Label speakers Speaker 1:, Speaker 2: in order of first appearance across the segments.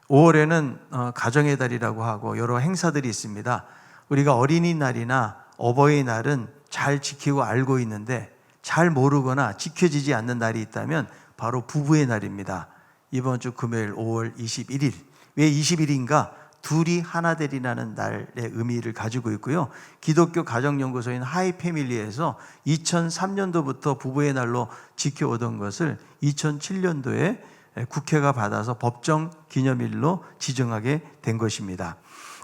Speaker 1: 5월에는 가정의 달이라고 하고 여러 행사들이 있습니다. 우리가 어린이날이나 어버이날은 잘 지키고 알고 있는데 잘 모르거나 지켜지지 않는 날이 있다면 바로 부부의 날입니다. 이번 주 금요일 5월 21일. 왜 20일인가? 둘이 하나 되리라는 날의 의미를 가지고 있고요. 기독교 가정연구소인 하이패밀리에서 2003년도부터 부부의 날로 지켜오던 것을 2007년도에 국회가 받아서 법정 기념일로 지정하게 된 것입니다.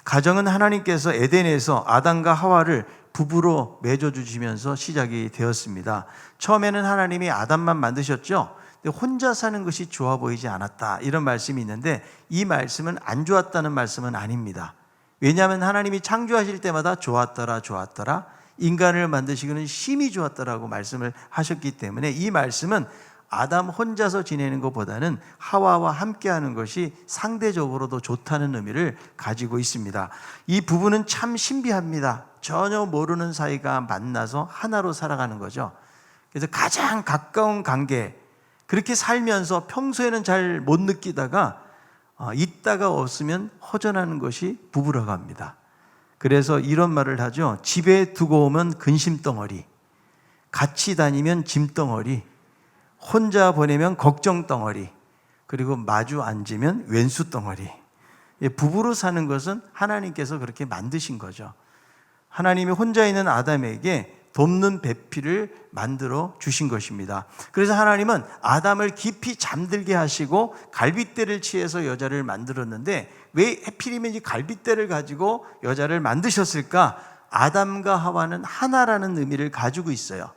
Speaker 1: 가정은 하나님께서 에덴에서 아담과 하와를 부부로 맺어주시면서 시작이 되었습니다. 처음에는 하나님이 아담만 만드셨죠. 근데 혼자 사는 것이 좋아 보이지 않았다, 이런 말씀이 있는데 이 말씀은 안 좋았다는 말씀은 아닙니다. 왜냐하면 하나님이 창조하실 때마다 좋았더라 좋았더라, 인간을 만드시기는 심히 좋았더라고 말씀을 하셨기 때문에 이 말씀은 아담 혼자서 지내는 것보다는 하와와 함께하는 것이 상대적으로 더 좋다는 의미를 가지고 있습니다. 이 부부는 참 신비합니다. 전혀 모르는 사이가 만나서 하나로 살아가는 거죠. 그래서 가장 가까운 관계, 그렇게 살면서 평소에는 잘 못 느끼다가 있다가 없으면 허전하는 것이 부부라고 합니다. 그래서 이런 말을 하죠. 집에 두고 오면 근심덩어리, 같이 다니면 짐덩어리, 혼자 보내면 걱정덩어리, 그리고 마주 앉으면 왼수덩어리. 부부로 사는 것은 하나님께서 그렇게 만드신 거죠. 하나님이 혼자 있는 아담에게 돕는 배필을 만들어 주신 것입니다. 그래서 하나님은 아담을 깊이 잠들게 하시고 갈빗대를 취해서 여자를 만들었는데 왜 하필이면 이 갈빗대를 가지고 여자를 만드셨을까? 아담과 하와는 하나라는 의미를 가지고 있어요.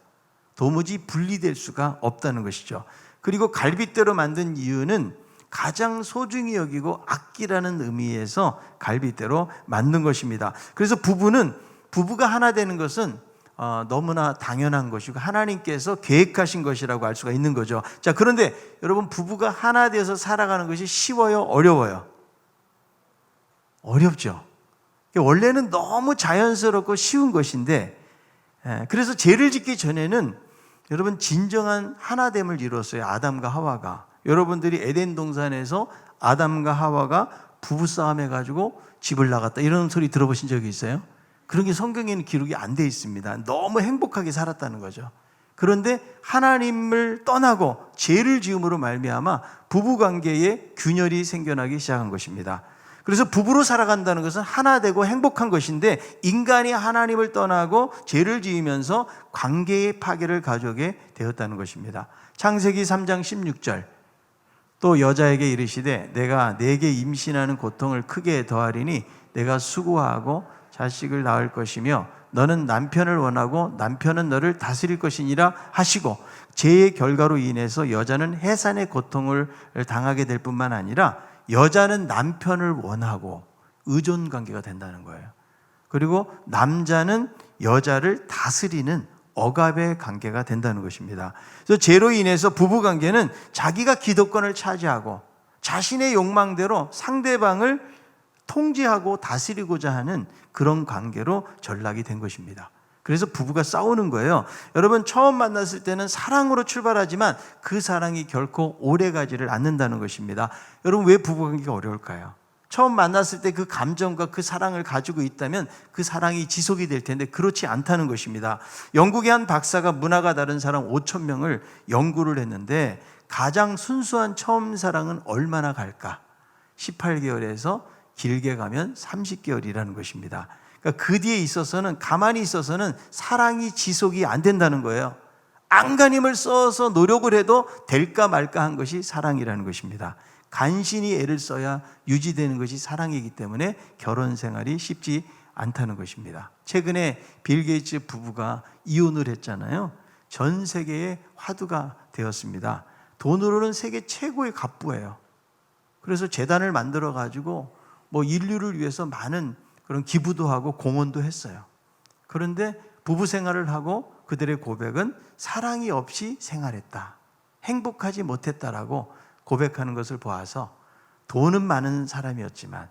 Speaker 1: 도무지 분리될 수가 없다는 것이죠. 그리고 갈빗대로 만든 이유는 가장 소중히 여기고 아끼라는 의미에서 갈빗대로 만든 것입니다. 그래서 부부가 하나 되는 것은 너무나 당연한 것이고 하나님께서 계획하신 것이라고 알 수가 있는 거죠. 자, 그런데 여러분, 부부가 하나 되어서 살아가는 것이 쉬워요? 어려워요? 어렵죠. 원래는 너무 자연스럽고 쉬운 것인데, 그래서 죄를 짓기 전에는 여러분 진정한 하나됨을 이뤘어요. 아담과 하와가. 여러분들이 에덴 동산에서 아담과 하와가 부부싸움 해가지고 집을 나갔다, 이런 소리 들어보신 적이 있어요? 그런 게 성경에는 기록이 안 돼 있습니다. 너무 행복하게 살았다는 거죠. 그런데 하나님을 떠나고 죄를 지음으로 말미암아 부부관계에 균열이 생겨나기 시작한 것입니다. 그래서 부부로 살아간다는 것은 하나 되고 행복한 것인데 인간이 하나님을 떠나고 죄를 지으면서 관계의 파괴를 가져오게 되었다는 것입니다. 창세기 3장 16절, 또 여자에게 이르시되 내가 네게 임신하는 고통을 크게 더하리니 내가 수고하고 자식을 낳을 것이며 너는 남편을 원하고 남편은 너를 다스릴 것이니라 하시고, 죄의 결과로 인해서 여자는 해산의 고통을 당하게 될 뿐만 아니라 여자는 남편을 원하고 의존 관계가 된다는 거예요. 그리고 남자는 여자를 다스리는 억압의 관계가 된다는 것입니다. 그래서 죄로 인해서 부부 관계는 자기가 기득권을 차지하고 자신의 욕망대로 상대방을 통제하고 다스리고자 하는 그런 관계로 전락이 된 것입니다. 그래서 부부가 싸우는 거예요. 여러분, 처음 만났을 때는 사랑으로 출발하지만 그 사랑이 결코 오래가지를 않는다는 것입니다. 여러분, 왜 부부관계가 어려울까요? 처음 만났을 때 그 감정과 그 사랑을 가지고 있다면 그 사랑이 지속이 될 텐데 그렇지 않다는 것입니다. 영국의 한 박사가 문화가 다른 사람 5,000명을 연구를 했는데 가장 순수한 처음 사랑은 얼마나 갈까? 18개월에서 길게 가면 30개월이라는 것입니다. 그러니까 그 뒤에 있어서는, 가만히 있어서는 사랑이 지속이 안 된다는 거예요. 안간힘을 써서 노력을 해도 될까 말까 한 것이 사랑이라는 것입니다. 간신히 애를 써야 유지되는 것이 사랑이기 때문에 결혼 생활이 쉽지 않다는 것입니다. 최근에 빌 게이츠 부부가 이혼을 했잖아요. 전 세계의 화두가 되었습니다. 돈으로는 세계 최고의 갑부예요. 그래서 재단을 만들어 가지고 인류를 위해서 많은 그런 기부도 하고 공헌도 했어요. 그런데 부부 생활을 하고 그들의 고백은 사랑이 없이 생활했다, 행복하지 못했다라고 고백하는 것을 보아서 돈은 많은 사람이었지만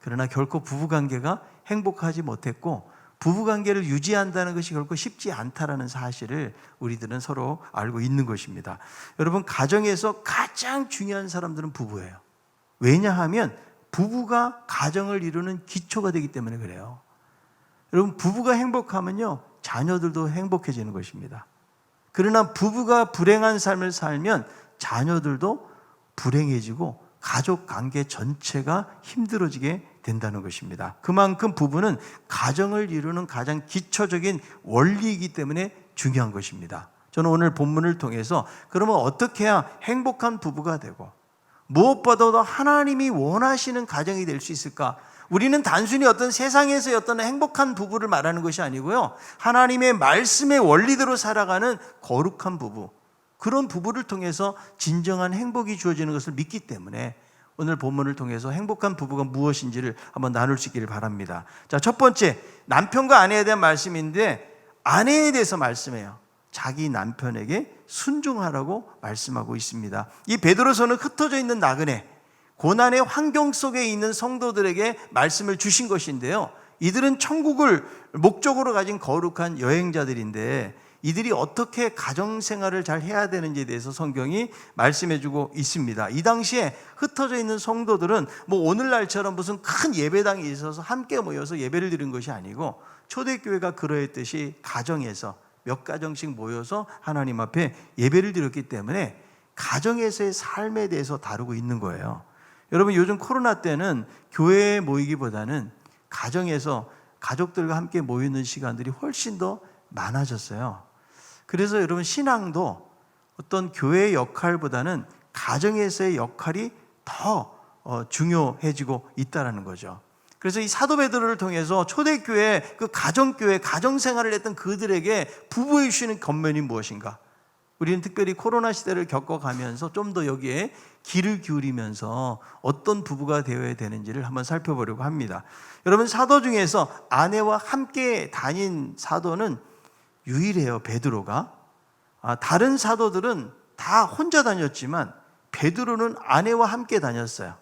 Speaker 1: 그러나 결코 부부관계가 행복하지 못했고 부부관계를 유지한다는 것이 결코 쉽지 않다라는 사실을 우리들은 서로 알고 있는 것입니다. 여러분, 가정에서 가장 중요한 사람들은 부부예요. 왜냐하면 부부가 가정을 이루는 기초가 되기 때문에 그래요. 여러분, 부부가 행복하면요, 자녀들도 행복해지는 것입니다. 그러나 부부가 불행한 삶을 살면 자녀들도 불행해지고 가족 관계 전체가 힘들어지게 된다는 것입니다. 그만큼 부부는 가정을 이루는 가장 기초적인 원리이기 때문에 중요한 것입니다. 저는 오늘 본문을 통해서 그러면 어떻게 해야 행복한 부부가 되고 무엇보다도 하나님이 원하시는 가정이 될 수 있을까? 우리는 단순히 어떤 세상에서의 어떤 행복한 부부를 말하는 것이 아니고요, 하나님의 말씀의 원리대로 살아가는 거룩한 부부, 그런 부부를 통해서 진정한 행복이 주어지는 것을 믿기 때문에 오늘 본문을 통해서 행복한 부부가 무엇인지를 한번 나눌 수 있기를 바랍니다. 자, 첫 번째, 남편과 아내에 대한 말씀인데 아내에 대해서 말씀해요. 자기 남편에게 순종하라고 말씀하고 있습니다. 이 베드로서는 흩어져 있는 나그네, 고난의 환경 속에 있는 성도들에게 말씀을 주신 것인데요, 이들은 천국을 목적으로 가진 거룩한 여행자들인데 이들이 어떻게 가정생활을 잘 해야 되는지에 대해서 성경이 말씀해주고 있습니다. 이 당시에 흩어져 있는 성도들은 뭐 오늘날처럼 무슨 큰 예배당이 있어서 함께 모여서 예배를 드린 것이 아니고 초대교회가 그러했듯이 가정에서 몇 가정씩 모여서 하나님 앞에 예배를 드렸기 때문에 가정에서의 삶에 대해서 다루고 있는 거예요. 여러분, 요즘 코로나 때는 교회에 모이기보다는 가정에서 가족들과 함께 모이는 시간들이 훨씬 더 많아졌어요. 그래서 여러분, 신앙도 어떤 교회의 역할보다는 가정에서의 역할이 더 중요해지고 있다는 거죠. 그래서 이 사도 베드로를 통해서 초대교회, 그 가정교회, 가정생활을 했던 그들에게 부부해 주시는 겉면이 무엇인가? 우리는 특별히 코로나 시대를 겪어가면서 좀 더 여기에 귀를 기울이면서 어떤 부부가 되어야 되는지를 한번 살펴보려고 합니다. 여러분, 사도 중에서 아내와 함께 다닌 사도는 유일해요, 베드로가. 다른 사도들은 다 혼자 다녔지만 베드로는 아내와 함께 다녔어요.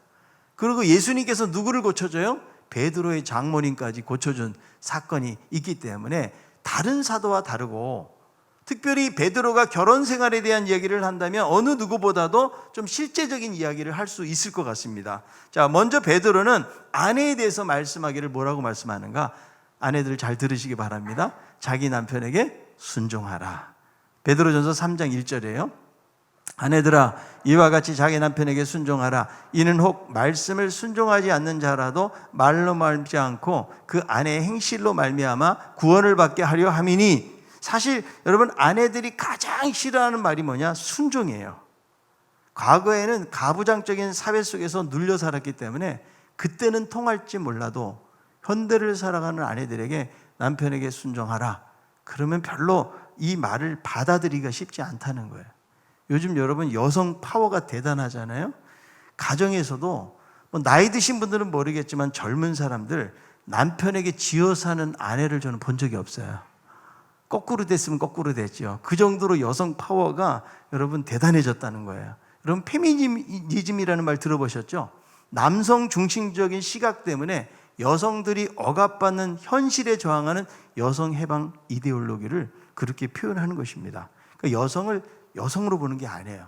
Speaker 1: 그리고 예수님께서 누구를 고쳐줘요? 베드로의 장모님까지 고쳐준 사건이 있기 때문에 다른 사도와 다르고, 특별히 베드로가 결혼 생활에 대한 이야기를 한다면 어느 누구보다도 좀 실제적인 이야기를 할 수 있을 것 같습니다. 자, 먼저 베드로는 아내에 대해서 말씀하기를 뭐라고 말씀하는가? 아내들 잘 들으시기 바랍니다. 자기 남편에게 순종하라. 베드로전서 3장 1절이에요. 아내들아, 이와 같이 자기 남편에게 순종하라. 이는 혹 말씀을 순종하지 않는 자라도 말로 말지 않고 그 아내의 행실로 말미암아 구원을 받게 하려 함이니. 사실 여러분, 아내들이 가장 싫어하는 말이 뭐냐? 순종이에요. 과거에는 가부장적인 사회 속에서 눌려 살았기 때문에 그때는 통할지 몰라도 현대를 살아가는 아내들에게 남편에게 순종하라, 그러면 별로 이 말을 받아들이기가 쉽지 않다는 거예요. 요즘 여러분, 여성 파워가 대단하잖아요. 가정에서도 뭐 나이 드신 분들은 모르겠지만 젊은 사람들 남편에게 지어 사는 아내를 저는 본 적이 없어요. 거꾸로 됐으면 거꾸로 됐죠. 그 정도로 여성 파워가 여러분 대단해졌다는 거예요. 여러분, 페미니즘이라는 말 들어보셨죠? 남성 중심적인 시각 때문에 여성들이 억압받는 현실에 저항하는 여성 해방 이데올로기를 그렇게 표현하는 것입니다. 그러니까 여성을 여성으로 보는 게 아니에요.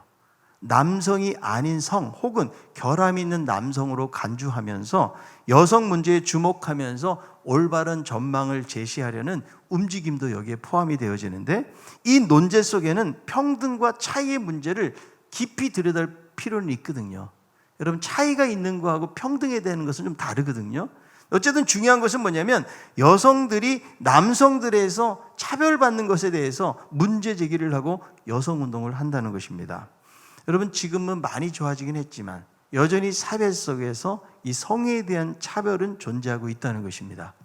Speaker 1: 남성이 아닌 성 혹은 결함이 있는 남성으로 간주하면서 여성 문제에 주목하면서 올바른 전망을 제시하려는 움직임도 여기에 포함이 되어지는데, 이 논제 속에는 평등과 차이의 문제를 깊이 들여다볼 필요는 있거든요. 여러분, 차이가 있는 거하고 평등에 대한 것은 좀 다르거든요. 어쨌든 중요한 것은 뭐냐면 여성들이 남성들에서 차별받는 것에 대해서 문제 제기를 하고 여성운동을 한다는 것입니다. 여러분, 지금은 많이 좋아지긴 했지만 여전히 사회 속에서 이 성에 대한 차별은 존재하고 있다는 것입니다.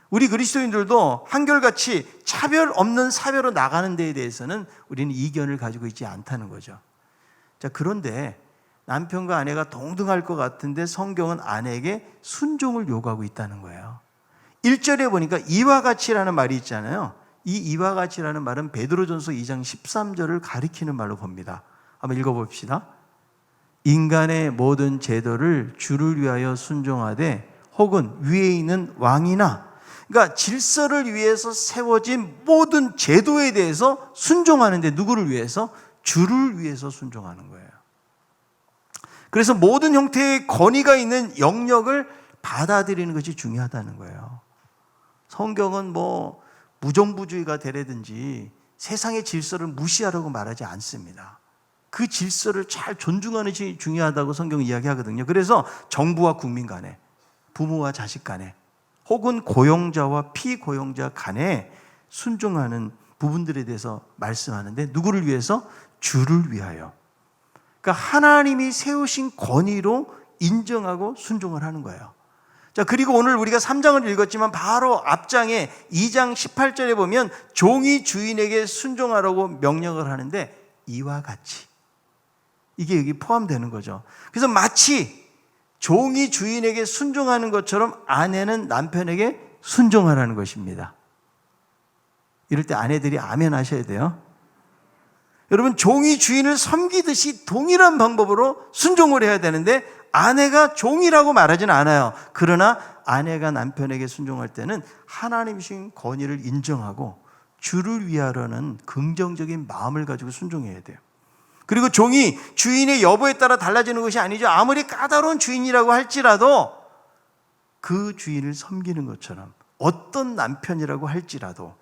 Speaker 1: 우리 그리스도인들도 한결같이 차별 없는 사회로 나가는 데에 대해서는 우리는 이견을 가지고 있지 않다는 거죠. 자, 그런데 남편과 아내가 동등할 것 같은데 성경은 아내에게 순종을 요구하고 있다는 거예요. 1절에 보니까 이와 같이라는 말이 있잖아요. 이 이와 같이라는 말은 베드로전서 2장 13절을 가리키는 말로 봅니다. 한번 읽어봅시다. 인간의 모든 제도를 주를 위하여 순종하되 혹은 위에 있는 왕이나, 그러니까 질서를 위해서 세워진 모든 제도에 대해서 순종하는데 누구를 위해서? 주를 위해서 순종하는 거예요. 그래서 모든 형태의 권위가 있는 영역을 받아들이는 것이 중요하다는 거예요. 성경은 뭐 무정부주의가 되려든지 세상의 질서를 무시하라고 말하지 않습니다. 그 질서를 잘 존중하는 것이 중요하다고 성경은 이야기하거든요. 그래서 정부와 국민 간에, 부모와 자식 간에, 혹은 고용자와 피고용자 간에 순종하는 부분들에 대해서 말씀하는데, 누구를 위해서? 주를 위하여. 그러니까 하나님이 세우신 권위로 인정하고 순종을 하는 거예요. 자, 그리고 오늘 우리가 3장을 읽었지만 바로 앞장에 2장 18절에 보면 종이 주인에게 순종하라고 명령을 하는데, 이와 같이, 이게 여기 포함되는 거죠. 그래서 마치 종이 주인에게 순종하는 것처럼 아내는 남편에게 순종하라는 것입니다. 이럴 때 아내들이 아멘 하셔야 돼요. 여러분, 종이 주인을 섬기듯이 동일한 방법으로 순종을 해야 되는데, 아내가 종이라고 말하지는 않아요. 그러나 아내가 남편에게 순종할 때는 하나님이신 권위를 인정하고 주를 위하려는 긍정적인 마음을 가지고 순종해야 돼요. 그리고 종이 주인의 여부에 따라 달라지는 것이 아니죠. 아무리 까다로운 주인이라고 할지라도 그 주인을 섬기는 것처럼, 어떤 남편이라고 할지라도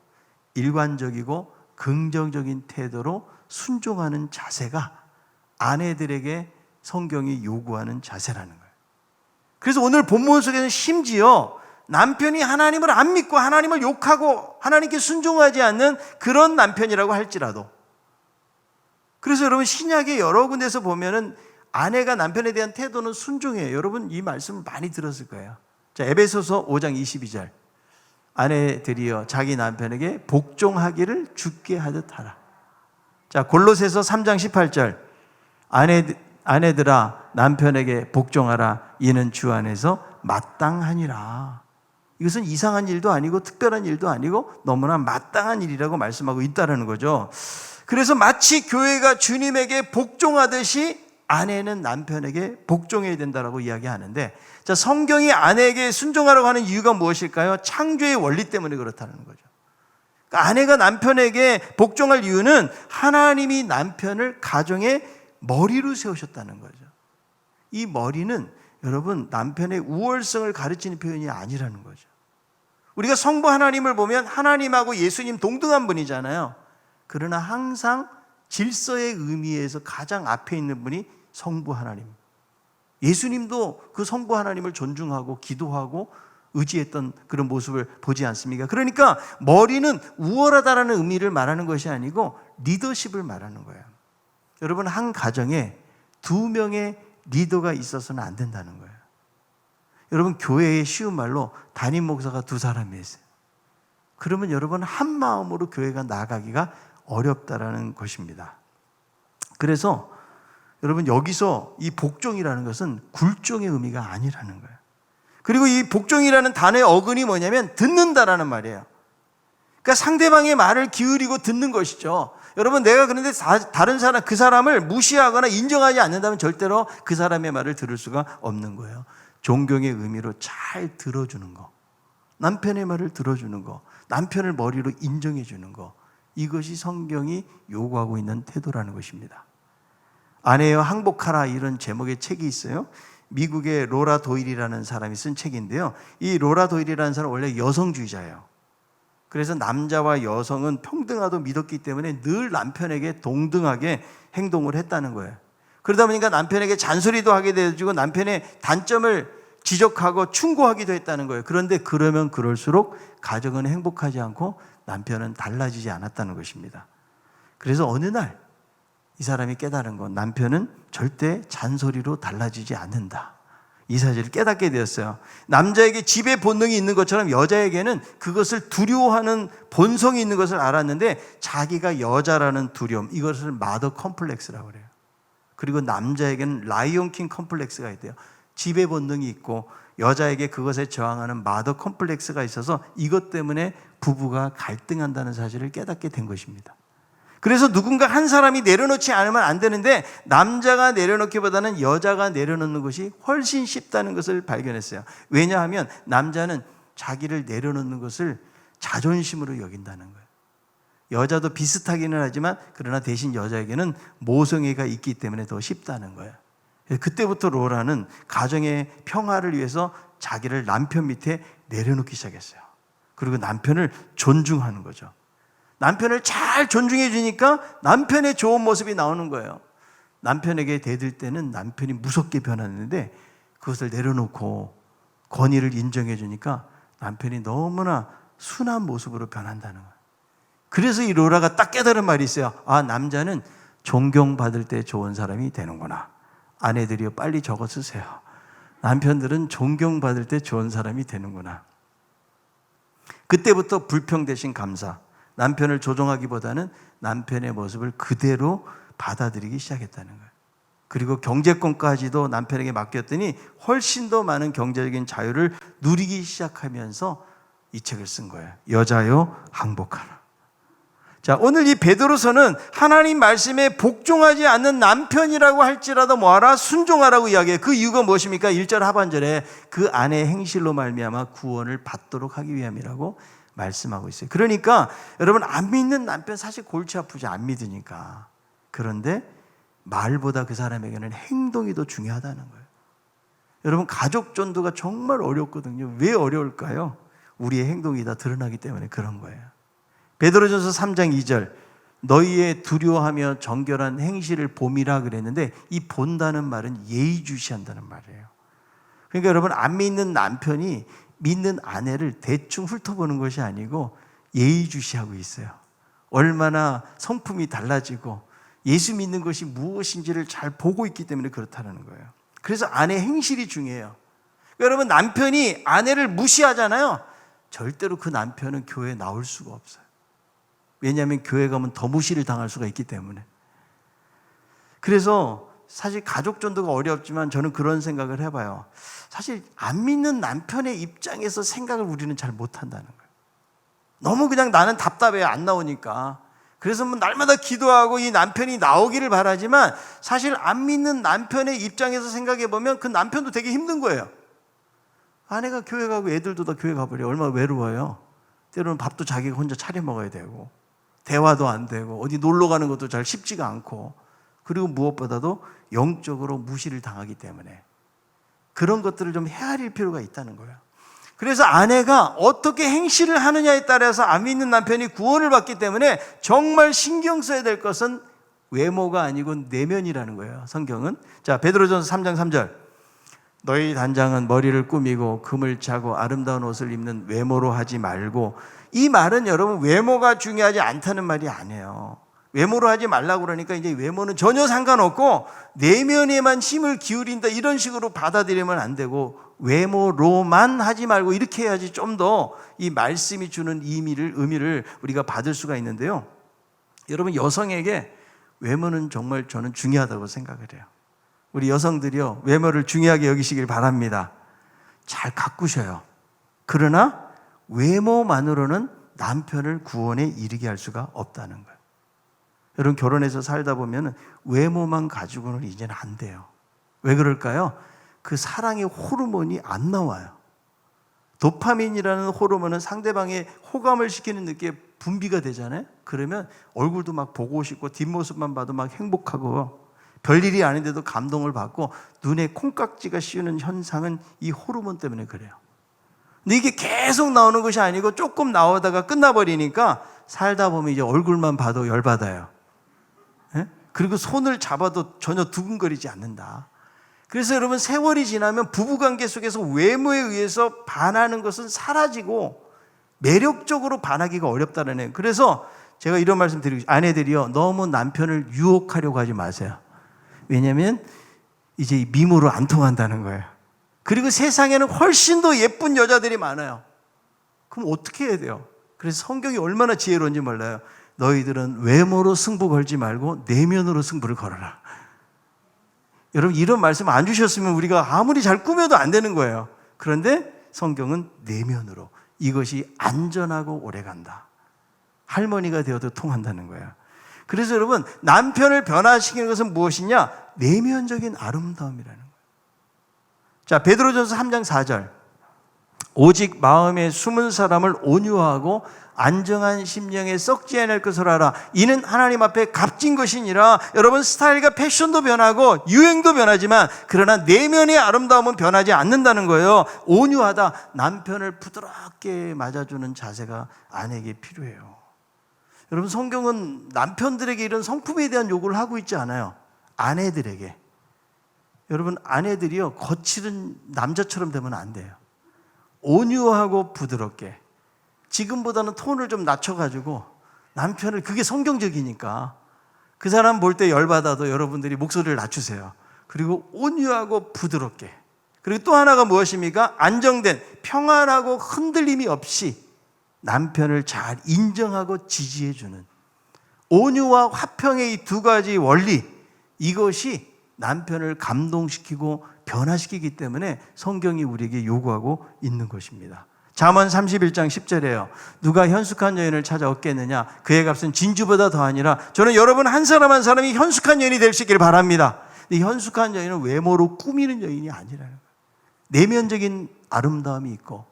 Speaker 1: 일관적이고 긍정적인 태도로 순종하는 자세가 아내들에게 성경이 요구하는 자세라는 거예요. 그래서 오늘 본문 속에는 심지어 남편이 하나님을 안 믿고 하나님을 욕하고 하나님께 순종하지 않는 그런 남편이라고 할지라도, 그래서 여러분, 신약의 여러 군데서 보면은 아내가 남편에 대한 태도는 순종이에요. 여러분, 이 말씀을 많이 들었을 거예요. 자, 에베소서 5장 22절. 아내들이여 자기 남편에게 복종하기를 주께 하듯 하라. 자, 골로새서 3장 18절. 아내들아 남편에게 복종하라. 이는 주 안에서 마땅하니라. 이것은 이상한 일도 아니고 특별한 일도 아니고 너무나 마땅한 일이라고 말씀하고 있다는 거죠. 그래서 마치 교회가 주님에게 복종하듯이 아내는 남편에게 복종해야 된다고 이야기하는데, 자, 성경이 아내에게 순종하라고 하는 이유가 무엇일까요? 창조의 원리 때문에 그렇다는 거죠. 그러니까 아내가 남편에게 복종할 이유는 하나님이 남편을 가정의 머리로 세우셨다는 거죠. 이 머리는 여러분, 남편의 우월성을 가르치는 표현이 아니라는 거죠. 우리가 성부 하나님을 보면 하나님하고 예수님 동등한 분이잖아요. 그러나 항상 질서의 의미에서 가장 앞에 있는 분이 성부 하나님. 예수님도 그 성부 하나님을 존중하고 기도하고 의지했던 그런 모습을 보지 않습니까? 그러니까 머리는 우월하다라는 의미를 말하는 것이 아니고 리더십을 말하는 거예요. 여러분, 한 가정에 2명의 리더가 있어서는 안 된다는 거예요. 여러분, 교회에 쉬운 말로 담임 목사가 2사람이 있어요. 그러면 여러분, 한 마음으로 교회가 나가기가 어렵다라는 것입니다. 그래서 여러분, 여기서 이 복종이라는 것은 굴종의 의미가 아니라는 거예요. 그리고 이 복종이라는 단어의 어근이 뭐냐면 듣는다라는 말이에요. 그러니까 상대방의 말을 기울이고 듣는 것이죠. 여러분, 내가 그런데 다른 사람, 그 사람을 무시하거나 인정하지 않는다면 절대로 그 사람의 말을 들을 수가 없는 거예요. 존경의 의미로 잘 들어주는 거, 남편의 말을 들어주는 거, 남편을 머리로 인정해 주는 거, 이것이 성경이 요구하고 있는 태도라는 것입니다. 아내여 항복하라, 이런 제목의 책이 있어요. 미국의 로라 도일이라는 사람이 쓴 책인데요. 이 로라 도일이라는 사람은 원래 여성주의자예요. 그래서 남자와 여성은 평등하도 믿었기 때문에 늘 남편에게 동등하게 행동을 했다는 거예요. 그러다 보니까 남편에게 잔소리도 하게 되어지고 남편의 단점을 지적하고 충고하기도 했다는 거예요. 그런데 그러면 그럴수록 가정은 행복하지 않고 남편은 달라지지 않았다는 것입니다. 그래서 어느 날 이 사람이 깨달은 건, 남편은 절대 잔소리로 달라지지 않는다, 이 사실을 깨닫게 되었어요. 남자에게 지배 본능이 있는 것처럼 여자에게는 그것을 두려워하는 본성이 있는 것을 알았는데, 자기가 여자라는 두려움, 이것을 마더 컴플렉스라고 그래요. 그리고 남자에게는 라이온킹 컴플렉스가 있대요. 지배 본능이 있고 여자에게 그것에 저항하는 마더 컴플렉스가 있어서 이것 때문에 부부가 갈등한다는 사실을 깨닫게 된 것입니다. 그래서 누군가 한 사람이 내려놓지 않으면 안 되는데, 남자가 내려놓기보다는 여자가 내려놓는 것이 훨씬 쉽다는 것을 발견했어요. 왜냐하면 남자는 자기를 내려놓는 것을 자존심으로 여긴다는 거예요. 여자도 비슷하기는 하지만 그러나 대신 여자에게는 모성애가 있기 때문에 더 쉽다는 거예요. 그때부터 로라는 가정의 평화를 위해서 자기를 남편 밑에 내려놓기 시작했어요. 그리고 남편을 존중하는 거죠. 남편을 잘 존중해 주니까 남편의 좋은 모습이 나오는 거예요. 남편에게 대들 때는 남편이 무섭게 변하는데 그것을 내려놓고 권위를 인정해 주니까 남편이 너무나 순한 모습으로 변한다는 거예요. 그래서 이 로라가 딱 깨달은 말이 있어요. 아, 남자는 존경받을 때 좋은 사람이 되는구나. 아내들이요, 빨리 적어 쓰세요. 남편들은 존경받을 때 좋은 사람이 되는구나. 그때부터 불평 대신 감사. 남편을 조종하기보다는 남편의 모습을 그대로 받아들이기 시작했다는 거예요. 그리고 경제권까지도 남편에게 맡겼더니 훨씬 더 많은 경제적인 자유를 누리기 시작하면서 이 책을 쓴 거예요. 여자여 항복하라. 자, 오늘 이 베드로서는 하나님 말씀에 복종하지 않는 남편이라고 할지라도 뭐하라? 순종하라고 이야기해요. 그 이유가 무엇입니까? 1절 하반절에 그 아내의 행실로 말미암아 구원을 받도록 하기 위함이라고 말씀하고 있어요. 그러니까 여러분, 안 믿는 남편 사실 골치 아프지, 안 믿으니까. 그런데 말보다 그 사람에게는 행동이 더 중요하다는 거예요. 여러분, 가족 전도가 정말 어렵거든요. 왜 어려울까요? 우리의 행동이 다 드러나기 때문에 그런 거예요. 베드로전서 3장 2절, 너희의 두려워하며 정결한 행실을 봄이라 그랬는데 이 본다는 말은 예의주시한다는 말이에요. 그러니까 여러분, 안 믿는 남편이 믿는 아내를 대충 훑어보는 것이 아니고 예의주시하고 있어요. 얼마나 성품이 달라지고 예수 믿는 것이 무엇인지를 잘 보고 있기 때문에 그렇다는 거예요. 그래서 아내 행실이 중요해요. 그러니까 여러분, 남편이 아내를 무시하잖아요. 절대로 그 남편은 교회에 나올 수가 없어요. 왜냐하면 교회 가면 더 무시를 당할 수가 있기 때문에. 그래서 사실 가족 전도가 어렵지만 저는 그런 생각을 해봐요. 사실 안 믿는 남편의 입장에서 생각을 우리는 잘 못한다는 거예요. 너무 그냥 나는 답답해요. 안 나오니까. 그래서 뭐 날마다 기도하고 이 남편이 나오기를 바라지만 사실 안 믿는 남편의 입장에서 생각해 보면 그 남편도 되게 힘든 거예요. 아내가 교회 가고 애들도 다 교회 가버려. 얼마나 외로워요. 때로는 밥도 자기가 혼자 차려 먹어야 되고 대화도 안 되고 어디 놀러 가는 것도 잘 쉽지가 않고, 그리고 무엇보다도 영적으로 무시를 당하기 때문에 그런 것들을 좀 헤아릴 필요가 있다는 거예요. 그래서 아내가 어떻게 행실을 하느냐에 따라서 안 믿는 남편이 구원을 받기 때문에 정말 신경 써야 될 것은 외모가 아니고 내면이라는 거예요. 성경은. 자, 베드로전서 3장 3절, 너희 단장은 머리를 꾸미고 금을 차고 아름다운 옷을 입는 외모로 하지 말고. 이 말은 여러분, 외모가 중요하지 않다는 말이 아니에요. 외모로 하지 말라고 그러니까 이제 외모는 전혀 상관없고 내면에만 힘을 기울인다, 이런 식으로 받아들이면 안 되고 외모로만 하지 말고 이렇게 해야지 좀 더 이 말씀이 주는 의미를 우리가 받을 수가 있는데요. 여러분, 여성에게 외모는 정말 저는 중요하다고 생각을 해요. 우리 여성들이요, 외모를 중요하게 여기시길 바랍니다. 잘 가꾸셔요. 그러나 외모만으로는 남편을 구원에 이르게 할 수가 없다는 거예요. 여러분, 결혼해서 살다 보면 외모만 가지고는 이제는 안 돼요. 왜 그럴까요? 그 사랑의 호르몬이 안 나와요. 도파민이라는 호르몬은 상대방의 호감을 시키는 느낌에 분비가 되잖아요. 그러면 얼굴도 막 보고 싶고 뒷모습만 봐도 막 행복하고 별일이 아닌데도 감동을 받고 눈에 콩깍지가 씌우는 현상은 이 호르몬 때문에 그래요. 근데 이게 계속 나오는 것이 아니고 조금 나오다가 끝나버리니까 살다 보면 이제 얼굴만 봐도 열받아요. 예? 그리고 손을 잡아도 전혀 두근거리지 않는다. 그래서 여러분, 세월이 지나면 부부관계 속에서 외모에 의해서 반하는 것은 사라지고 매력적으로 반하기가 어렵다는 거예요. 그래서 제가 이런 말씀 드리고, 아내들이요, 너무 남편을 유혹하려고 하지 마세요. 왜냐하면 이제 미모로 안 통한다는 거예요. 그리고 세상에는 훨씬 더 예쁜 여자들이 많아요. 그럼 어떻게 해야 돼요? 그래서 성경이 얼마나 지혜로운지 몰라요. 너희들은 외모로 승부 걸지 말고 내면으로 승부를 걸어라. 여러분, 이런 말씀 안 주셨으면 우리가 아무리 잘 꾸며도 안 되는 거예요. 그런데 성경은 내면으로, 이것이 안전하고 오래간다. 할머니가 되어도 통한다는 거예요. 그래서 여러분, 남편을 변화시키는 것은 무엇이냐? 내면적인 아름다움이라는 거예요. 자, 베드로전서 3장 4절, 오직 마음에 숨은 사람을 온유하고 안정한 심령에 썩지 않을 것을 알아. 이는 하나님 앞에 값진 것이니라. 여러분, 스타일과 패션도 변하고 유행도 변하지만 그러나 내면의 아름다움은 변하지 않는다는 거예요. 온유하다. 남편을 부드럽게 맞아주는 자세가 아내에게 필요해요. 여러분, 성경은 남편들에게 이런 성품에 대한 요구를 하고 있지 않아요. 아내들에게. 여러분, 아내들이요, 거칠은 남자처럼 되면 안 돼요. 온유하고 부드럽게, 지금보다는 톤을 좀 낮춰가지고 남편을, 그게 성경적이니까 그 사람 볼 때 열받아도 여러분들이 목소리를 낮추세요. 그리고 온유하고 부드럽게. 그리고 또 하나가 무엇입니까? 안정된, 평안하고 흔들림이 없이 남편을 잘 인정하고 지지해주는 온유와 화평의 이 두 가지 원리, 이것이 남편을 감동시키고 변화시키기 때문에 성경이 우리에게 요구하고 있는 것입니다. 잠언 31장 10절에요. 누가 현숙한 여인을 찾아 얻겠느냐? 그의 값은 진주보다 더하니라. 저는 여러분 한 사람 한 사람이 현숙한 여인이 될 수 있기를 바랍니다. 이 현숙한 여인은 외모로 꾸미는 여인이 아니라는 거예요. 내면적인 아름다움이 있고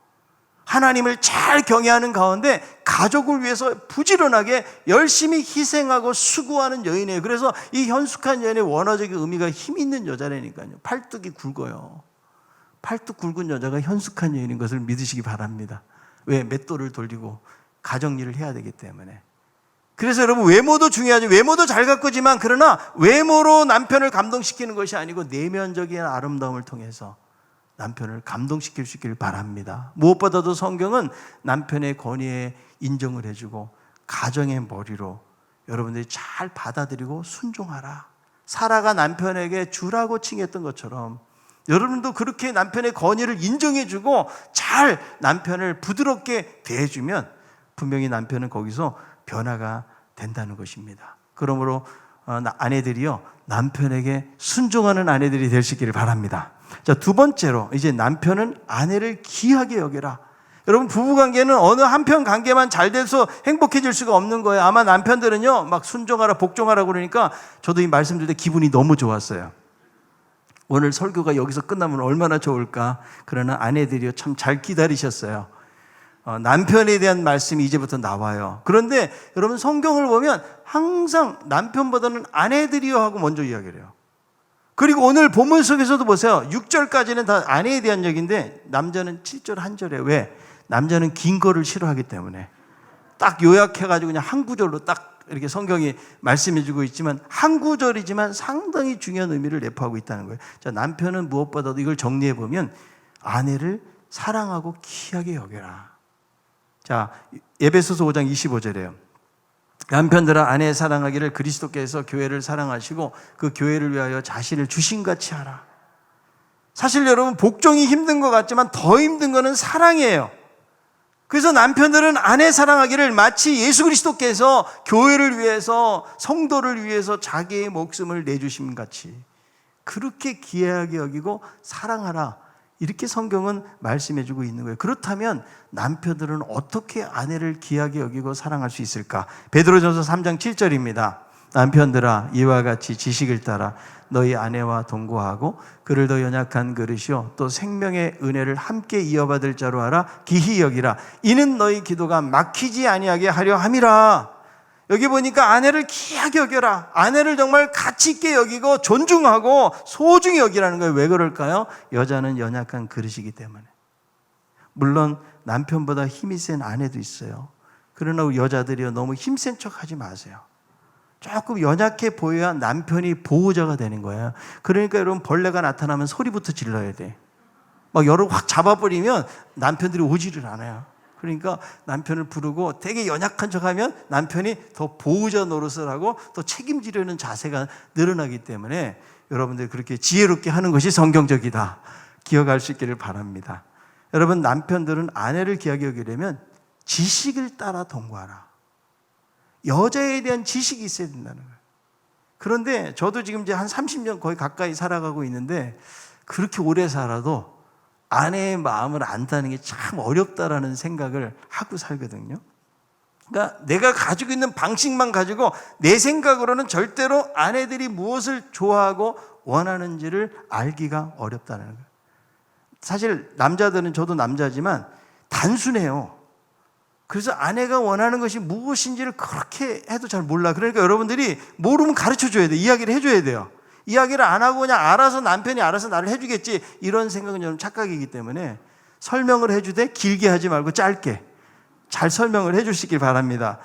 Speaker 1: 하나님을 잘 경외하는 가운데 가족을 위해서 부지런하게 열심히 희생하고 수고하는 여인이에요. 그래서 이 현숙한 여인의 원어적인 의미가 힘 있는 여자라니까요. 팔뚝이 굵어요. 팔뚝 굵은 여자가 현숙한 여인인 것을 믿으시기 바랍니다. 왜? 맷돌을 돌리고 가정일을 해야 되기 때문에. 그래서 여러분, 외모도 중요하죠. 외모도 잘 가꾸지만 그러나 외모로 남편을 감동시키는 것이 아니고 내면적인 아름다움을 통해서 남편을 감동시킬 수 있기를 바랍니다. 무엇보다도 성경은 남편의 권위에 인정을 해주고 가정의 머리로 여러분들이 잘 받아들이고 순종하라. 사라가 남편에게 주라고 칭했던 것처럼 여러분도 그렇게 남편의 권위를 인정해주고 잘 남편을 부드럽게 대해주면 분명히 남편은 거기서 변화가 된다는 것입니다. 그러므로 아내들이요, 남편에게 순종하는 아내들이 될 수 있기를 바랍니다. 자, 두 번째로, 이제 남편은 아내를 귀하게 여겨라. 여러분, 부부관계는 어느 한편 관계만 잘 돼서 행복해질 수가 없는 거예요. 아마 남편들은요, 막 순종하라, 복종하라 그러니까 저도 이 말씀 드릴 때 기분이 너무 좋았어요. 오늘 설교가 여기서 끝나면 얼마나 좋을까. 그러나 아내들이요, 참 잘 기다리셨어요. 남편에 대한 말씀이 이제부터 나와요. 그런데 여러분, 성경을 보면 항상 남편보다는 아내들이요 하고 먼저 이야기를 해요. 그리고 오늘 본문 속에서도 보세요. 6절까지는 다 아내에 대한 얘기인데 남자는 7절 한 절에, 왜? 남자는 긴 거를 싫어하기 때문에 딱 요약해가지고 그냥 한 구절로 딱 이렇게 성경이 말씀해주고 있지만 한 구절이지만 상당히 중요한 의미를 내포하고 있다는 거예요. 자, 남편은 무엇보다도 이걸 정리해보면 아내를 사랑하고 귀하게 여겨라. 자, 에베소서 5장 25절이에요. 남편들아, 아내 사랑하기를 그리스도께서 교회를 사랑하시고 그 교회를 위하여 자신을 주신같이 하라. 사실 여러분, 복종이 힘든 것 같지만 더 힘든 거는 사랑이에요. 그래서 남편들은 아내 사랑하기를 마치 예수 그리스도께서 교회를 위해서, 성도를 위해서 자기의 목숨을 내주심 같이 그렇게 귀하게 여기고 사랑하라, 이렇게 성경은 말씀해주고 있는 거예요. 그렇다면 남편들은 어떻게 아내를 귀하게 여기고 사랑할 수 있을까? 베드로전서 3장 7절입니다. 남편들아, 이와 같이 지식을 따라 너희 아내와 동거하고 그를 더 연약한 그릇이요 또 생명의 은혜를 함께 이어받을 자로 하라. 기히 여기라. 이는 너희 기도가 막히지 아니하게 하려 함이라. 여기 보니까 아내를 귀하게 여겨라. 아내를 정말 가치 있게 여기고 존중하고 소중히 여기라는 거예요. 왜 그럴까요? 여자는 연약한 그릇이기 때문에. 물론 남편보다 힘이 센 아내도 있어요. 그러나 여자들이요, 너무 힘센 척 하지 마세요. 조금 연약해 보여야 남편이 보호자가 되는 거예요. 그러니까 여러분, 벌레가 나타나면 소리부터 질러야 돼. 막 여러분 확 잡아버리면 남편들이 오지를 않아요. 그러니까 남편을 부르고 되게 연약한 척하면 남편이 더 보호자 노릇을 하고 또 책임지려는 자세가 늘어나기 때문에 여러분들이 그렇게 지혜롭게 하는 것이 성경적이다. 기억할 수 있기를 바랍니다. 여러분, 남편들은 아내를 귀하게 여기려면 지식을 따라 동거하라. 여자에 대한 지식이 있어야 된다는 거예요. 그런데 저도 지금 이제 한 30년 거의 가까이 살아가고 있는데 그렇게 오래 살아도 아내의 마음을 안다는 게 참 어렵다라는 생각을 하고 살거든요. 그러니까 내가 가지고 있는 방식만 가지고 내 생각으로는 절대로 아내들이 무엇을 좋아하고 원하는지를 알기가 어렵다는 거예요. 사실 남자들은, 저도 남자지만 단순해요. 그래서 아내가 원하는 것이 무엇인지를 그렇게 해도 잘 몰라. 그러니까 여러분들이 모르면 가르쳐줘야 돼요. 이야기를 해줘야 돼요. 이야기를 안 하고 그냥 알아서, 남편이 알아서 나를 해주겠지, 이런 생각은 좀 착각이기 때문에 설명을 해주되 길게 하지 말고 짧게 잘 설명을 해주시길 바랍니다.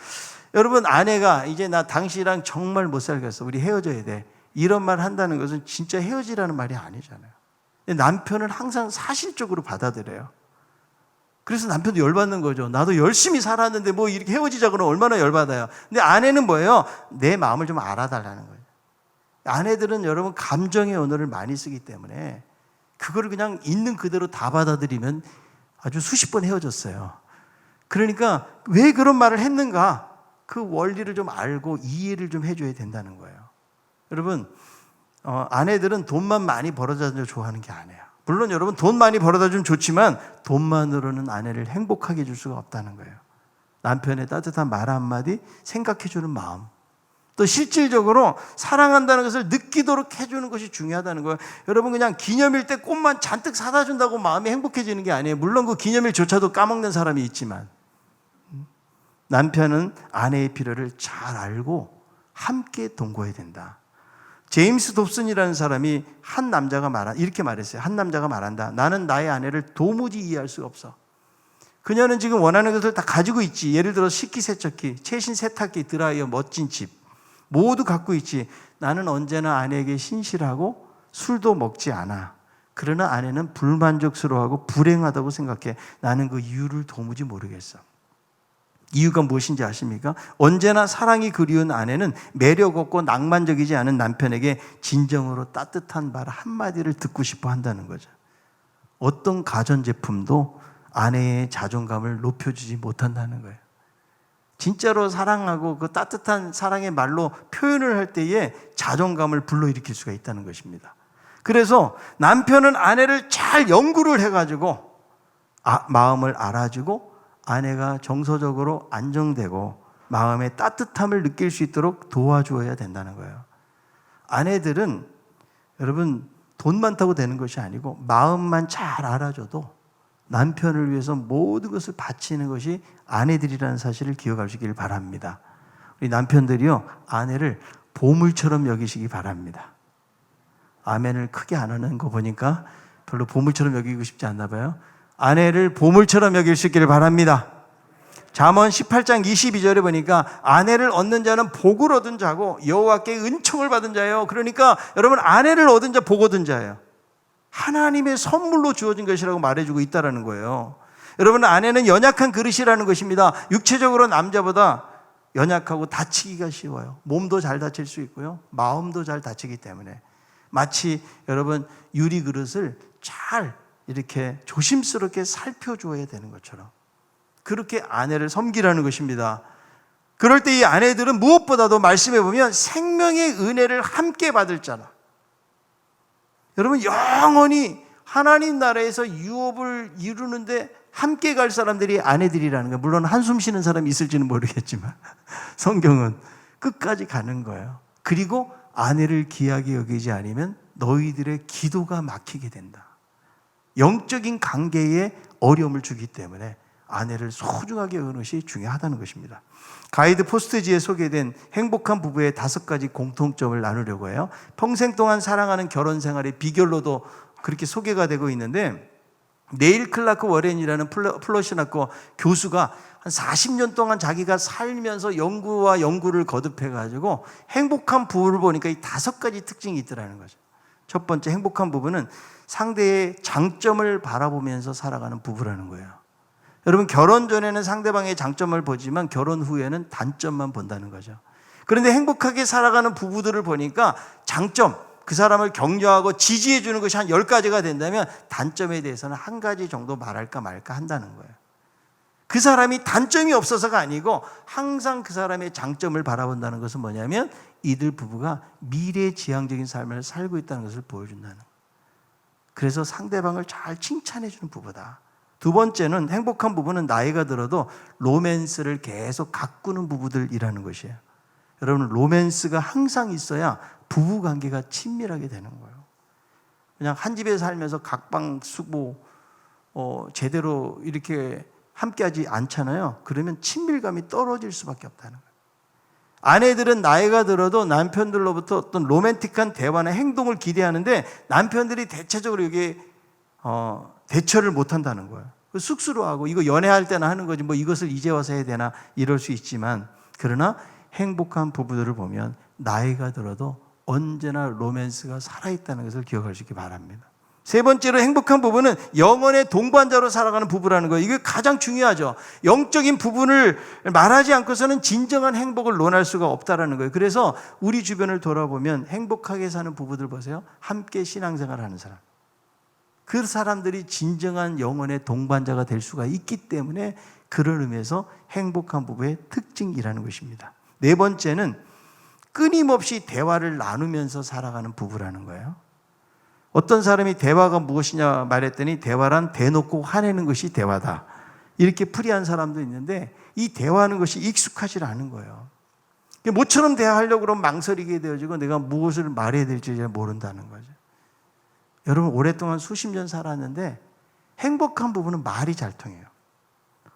Speaker 1: 여러분, 아내가 이제 나 당신이랑 정말 못 살겠어, 우리 헤어져야 돼, 이런 말 한다는 것은 진짜 헤어지라는 말이 아니잖아요. 남편은 항상 사실적으로 받아들여요. 그래서 남편도 열받는 거죠. 나도 열심히 살았는데 뭐 이렇게 헤어지자 그러면 얼마나 열받아요. 근데 아내는 뭐예요? 내 마음을 좀 알아달라는 거예요. 아내들은 여러분 감정의 언어를 많이 쓰기 때문에 그거를 그냥 있는 그대로 다 받아들이면 아주 수십 번 헤어졌어요. 그러니까 왜 그런 말을 했는가, 그 원리를 좀 알고 이해를 좀 해줘야 된다는 거예요. 여러분, 아내들은 돈만 많이 벌어다 주면 좋아하는 게 아니에요. 물론 여러분 돈 많이 벌어다 주면 좋지만 돈만으로는 아내를 행복하게 해줄 수가 없다는 거예요. 남편의 따뜻한 말 한마디, 생각해주는 마음, 또 실질적으로 사랑한다는 것을 느끼도록 해주는 것이 중요하다는 거예요. 여러분, 그냥 기념일 때 꽃만 잔뜩 사다 준다고 마음이 행복해지는 게 아니에요. 물론 그 기념일조차도 까먹는 사람이 있지만, 남편은 아내의 필요를 잘 알고 함께 동거해야 된다. 제임스 dobson이라는 사람이 이렇게 말했어요. 한 남자가 말한다. 나는 나의 아내를 도무지 이해할 수가 없어. 그녀는 지금 원하는 것을 다 가지고 있지. 예를 들어 식기세척기, 최신 세탁기, 드라이어, 멋진 집 모두 갖고 있지. 나는 언제나 아내에게 신실하고 술도 먹지 않아. 그러나 아내는 불만족스러워하고 불행하다고 생각해. 나는 그 이유를 도무지 모르겠어. 이유가 무엇인지 아십니까? 언제나 사랑이 그리운 아내는 매력 없고 낭만적이지 않은 남편에게 진정으로 따뜻한 말 한마디를 듣고 싶어 한다는 거죠. 어떤 가전제품도 아내의 자존감을 높여주지 못한다는 거예요. 진짜로 사랑하고 그 따뜻한 사랑의 말로 표현을 할 때에 자존감을 불러일으킬 수가 있다는 것입니다. 그래서 남편은 아내를 잘 연구를 해가지고 마음을 알아주고 아내가 정서적으로 안정되고 마음의 따뜻함을 느낄 수 있도록 도와주어야 된다는 거예요. 아내들은 여러분 돈 많다고 되는 것이 아니고 마음만 잘 알아줘도 남편을 위해서 모든 것을 바치는 것이 아내들이라는 사실을 기억하시길 바랍니다. 우리 남편들이요, 아내를 보물처럼 여기시기 바랍니다. 아멘을 크게 안 하는 거 보니까 별로 보물처럼 여기고 싶지 않나 봐요. 아내를 보물처럼 여길 수 있기를 바랍니다. 잠언 18장 22절에 보니까 아내를 얻는 자는 복을 얻은 자고 여호와께 은총을 받은 자예요. 그러니까 여러분, 아내를 얻은 자 복 얻은 자예요. 하나님의 선물로 주어진 것이라고 말해주고 있다는 거예요. 여러분, 아내는 연약한 그릇이라는 것입니다. 육체적으로 남자보다 연약하고 다치기가 쉬워요. 몸도 잘 다칠 수 있고요, 마음도 잘 다치기 때문에 마치 여러분 유리 그릇을 잘 이렇게 조심스럽게 살펴줘야 되는 것처럼 그렇게 아내를 섬기라는 것입니다. 그럴 때 이 아내들은 무엇보다도 말씀해 보면 생명의 은혜를 함께 받을 자라. 여러분, 영원히 하나님 나라에서 유업을 이루는데 함께 갈 사람들이 아내들이라는 거예요. 물론 한숨 쉬는 사람이 있을지는 모르겠지만 성경은 끝까지 가는 거예요. 그리고 아내를 귀하게 여기지 않으면 너희들의 기도가 막히게 된다. 영적인 관계에 어려움을 주기 때문에 아내를 소중하게 여기는 것이 중요하다는 것입니다. 가이드 포스트지에 소개된 행복한 부부의 5가지 공통점을 나누려고 해요. 평생 동안 사랑하는 결혼 생활의 비결로도 그렇게 소개가 되고 있는데, 네일 클라크 워렌이라는 플러시나코 교수가 한 40년 동안 자기가 살면서 연구와 연구를 거듭해가지고 행복한 부부를 보니까 이 5가지 특징이 있더라는 거죠. 첫 번째, 행복한 부부는 상대의 장점을 바라보면서 살아가는 부부라는 거예요. 여러분, 결혼 전에는 상대방의 장점을 보지만 결혼 후에는 단점만 본다는 거죠. 그런데 행복하게 살아가는 부부들을 보니까 장점, 그 사람을 격려하고 지지해 주는 것이 한 10가지가 된다면 단점에 대해서는 1가지 정도 말할까 말까 한다는 거예요. 그 사람이 단점이 없어서가 아니고 항상 그 사람의 장점을 바라본다는 것은 뭐냐면 이들 부부가 미래지향적인 삶을 살고 있다는 것을 보여준다는 거예요. 그래서 상대방을 잘 칭찬해 주는 부부다. 두 번째는, 행복한 부부는 나이가 들어도 로맨스를 계속 가꾸는 부부들이라는 것이에요. 여러분, 로맨스가 항상 있어야 부부관계가 친밀하게 되는 거예요. 그냥 한 집에 살면서 각방 쓰고 제대로 이렇게 함께하지 않잖아요. 그러면 친밀감이 떨어질 수밖에 없다는 거예요. 아내들은 나이가 들어도 남편들로부터 어떤 로맨틱한 대화나 행동을 기대하는데 남편들이 대체적으로 이게 대처를 못한다는 거예요. 쑥스러워하고 이거 연애할 때나 하는 거지 뭐 이것을 이제 와서 해야 되나 이럴 수 있지만, 그러나 행복한 부부들을 보면 나이가 들어도 언제나 로맨스가 살아있다는 것을 기억할 수 있기 바랍니다. 세 번째로 행복한 부부는 영혼의 동반자로 살아가는 부부라는 거예요. 이게 가장 중요하죠. 영적인 부분을 말하지 않고서는 진정한 행복을 논할 수가 없다는 거예요. 그래서 우리 주변을 돌아보면 행복하게 사는 부부들 보세요. 함께 신앙생활하는 사람. 그 사람들이 진정한 영혼의 동반자가 될 수가 있기 때문에 그런 의미에서 행복한 부부의 특징이라는 것입니다. 네 번째는 끊임없이 대화를 나누면서 살아가는 부부라는 거예요. 어떤 사람이 대화가 무엇이냐 말했더니 대화란 대놓고 화내는 것이 대화다. 이렇게 풀이한 사람도 있는데 이 대화하는 것이 익숙하지 않은 거예요. 모처럼 대화하려고 그러면 망설이게 되어지고 내가 무엇을 말해야 될지 잘 모른다는 거죠. 여러분 오랫동안 수십 년 살았는데 행복한 부부는 말이 잘 통해요.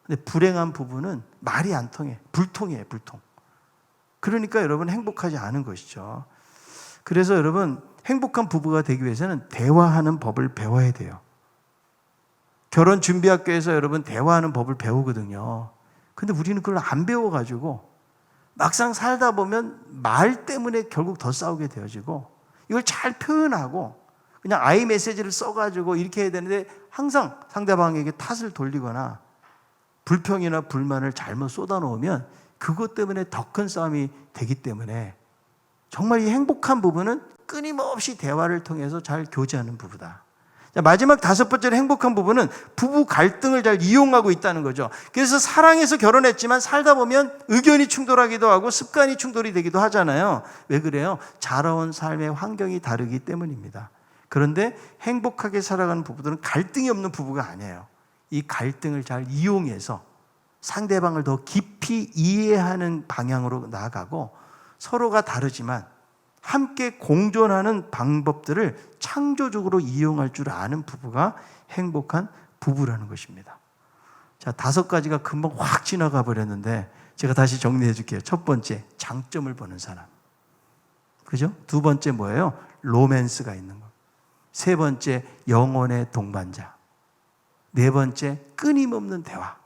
Speaker 1: 근데 불행한 부부는 말이 안 통해. 불통이에요, 불통. 그러니까 여러분 행복하지 않은 것이죠. 그래서 여러분 행복한 부부가 되기 위해서는 대화하는 법을 배워야 돼요. 결혼 준비학교에서 여러분 대화하는 법을 배우거든요. 근데 우리는 그걸 안 배워가지고 막상 살다 보면 말 때문에 결국 더 싸우게 되어지고 이걸 잘 표현하고 그냥 아이 메시지를 써가지고 이렇게 해야 되는데 항상 상대방에게 탓을 돌리거나 불평이나 불만을 잘못 쏟아놓으면 그것 때문에 더 큰 싸움이 되기 때문에 정말 이 행복한 부부는 끊임없이 대화를 통해서 잘 교제하는 부부다. 자, 마지막 다섯 번째로 행복한 부부는 부부 갈등을 잘 이용하고 있다는 거죠. 그래서 사랑해서 결혼했지만 살다 보면 의견이 충돌하기도 하고 습관이 충돌이 되기도 하잖아요. 왜 그래요? 자라온 삶의 환경이 다르기 때문입니다. 그런데 행복하게 살아가는 부부들은 갈등이 없는 부부가 아니에요. 이 갈등을 잘 이용해서 상대방을 더 깊이 이해하는 방향으로 나아가고 서로가 다르지만 함께 공존하는 방법들을 창조적으로 이용할 줄 아는 부부가 행복한 부부라는 것입니다. 자, 다섯 가지가 금방 확 지나가 버렸는데 제가 다시 정리해 줄게요. 첫 번째, 장점을 보는 사람. 그죠? 두 번째 뭐예요? 로맨스가 있는 것. 세 번째, 영혼의 동반자. 네 번째, 끊임없는 대화.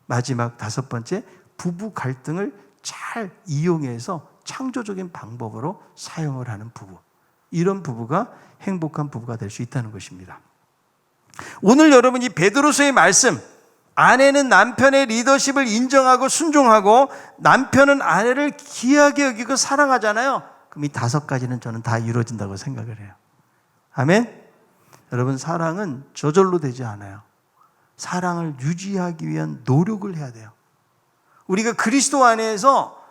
Speaker 1: 마지막 다섯 번째, 부부 갈등을 잘 이용해서 창조적인 방법으로 사용을 하는 부부. 이런 부부가 행복한 부부가 될 수 있다는 것입니다. 오늘 여러분이 베드로서의 말씀, 아내는 남편의 리더십을 인정하고 순종하고 남편은 아내를 귀하게 여기고 사랑하잖아요. 그럼 이 다섯 가지는 저는 다 이루어진다고 생각을 해요. 아멘? 여러분 사랑은 저절로 되지 않아요. 사랑을 유지하기 위한 노력을 해야 돼요. 우리가 그리스도 안에서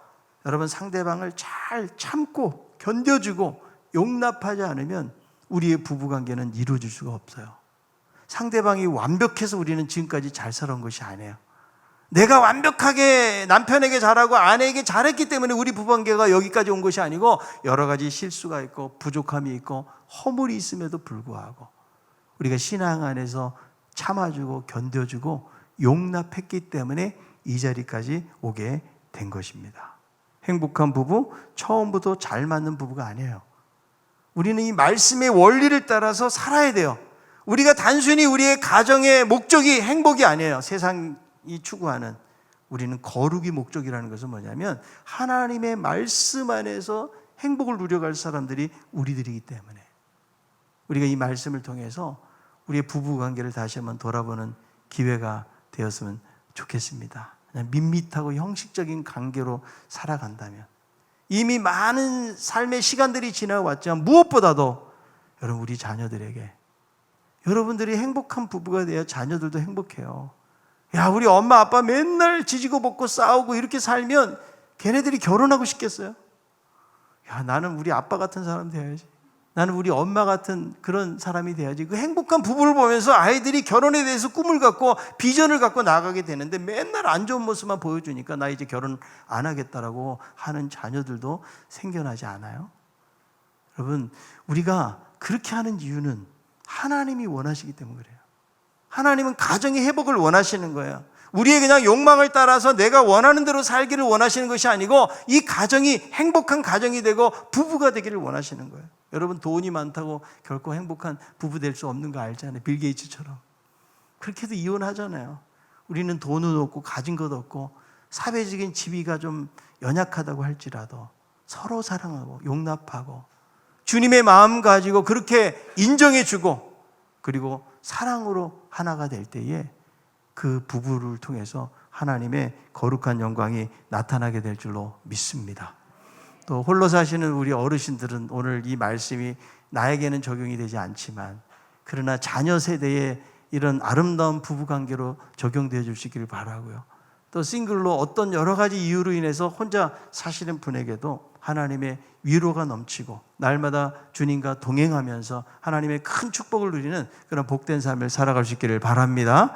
Speaker 1: 여러분 상대방을 잘 참고 견뎌주고 용납하지 않으면 우리의 부부관계는 이루어질 수가 없어요. 상대방이 완벽해서 우리는 지금까지 잘 살아온 것이 아니에요. 내가 완벽하게 남편에게 잘하고 아내에게 잘했기 때문에 우리 부부관계가 여기까지 온 것이 아니고 여러 가지 실수가 있고 부족함이 있고 허물이 있음에도 불구하고 우리가 신앙 안에서 참아주고 견뎌주고 용납했기 때문에 이 자리까지 오게 된 것입니다. 행복한 부부, 처음부터 잘 맞는 부부가 아니에요. 우리는 이 말씀의 원리를 따라서 살아야 돼요. 우리가 단순히 우리의 가정의 목적이 행복이 아니에요. 세상이 추구하는 우리는 거룩이 목적이라는 것은 뭐냐면 하나님의 말씀 안에서 행복을 누려갈 사람들이 우리들이기 때문에 우리가 이 말씀을 통해서 우리의 부부관계를 다시 한번 돌아보는 기회가 되었으면 좋겠습니다. 그냥 밋밋하고 형식적인 관계로 살아간다면 이미 많은 삶의 시간들이 지나왔지만 무엇보다도 여러분 우리 자녀들에게 여러분들이 행복한 부부가 되어 자녀들도 행복해요. 야, 우리 엄마 아빠 맨날 지지고 볶고 싸우고 이렇게 살면 걔네들이 결혼하고 싶겠어요? 야, 나는 우리 아빠 같은 사람 돼야지. 나는 우리 엄마 같은 그런 사람이 돼야지. 그 행복한 부부를 보면서 아이들이 결혼에 대해서 꿈을 갖고 비전을 갖고 나가게 되는데 맨날 안 좋은 모습만 보여주니까 나 이제 결혼 안 하겠다라고 하는 자녀들도 생겨나지 않아요? 여러분, 우리가 그렇게 하는 이유는 하나님이 원하시기 때문에 그래요. 하나님은 가정의 회복을 원하시는 거예요. 우리의 그냥 욕망을 따라서 내가 원하는 대로 살기를 원하시는 것이 아니고 이 가정이 행복한 가정이 되고 부부가 되기를 원하시는 거예요. 여러분 돈이 많다고 결코 행복한 부부 될 수 없는 거 알잖아요. 빌 게이츠처럼. 그렇게도 이혼하잖아요. 우리는 돈은 없고 가진 것 없고 사회적인 지위가 좀 연약하다고 할지라도 서로 사랑하고 용납하고 주님의 마음 가지고 그렇게 인정해주고 그리고 사랑으로 하나가 될 때에 그 부부를 통해서 하나님의 거룩한 영광이 나타나게 될 줄로 믿습니다. 또 홀로 사시는 우리 어르신들은 오늘 이 말씀이 나에게는 적용이 되지 않지만 그러나 자녀 세대에 이런 아름다운 부부관계로 적용되어 주시기를 바라고요. 또 싱글로 어떤 여러 가지 이유로 인해서 혼자 사시는 분에게도 하나님의 위로가 넘치고 날마다 주님과 동행하면서 하나님의 큰 축복을 누리는 그런 복된 삶을 살아갈 수 있기를 바랍니다.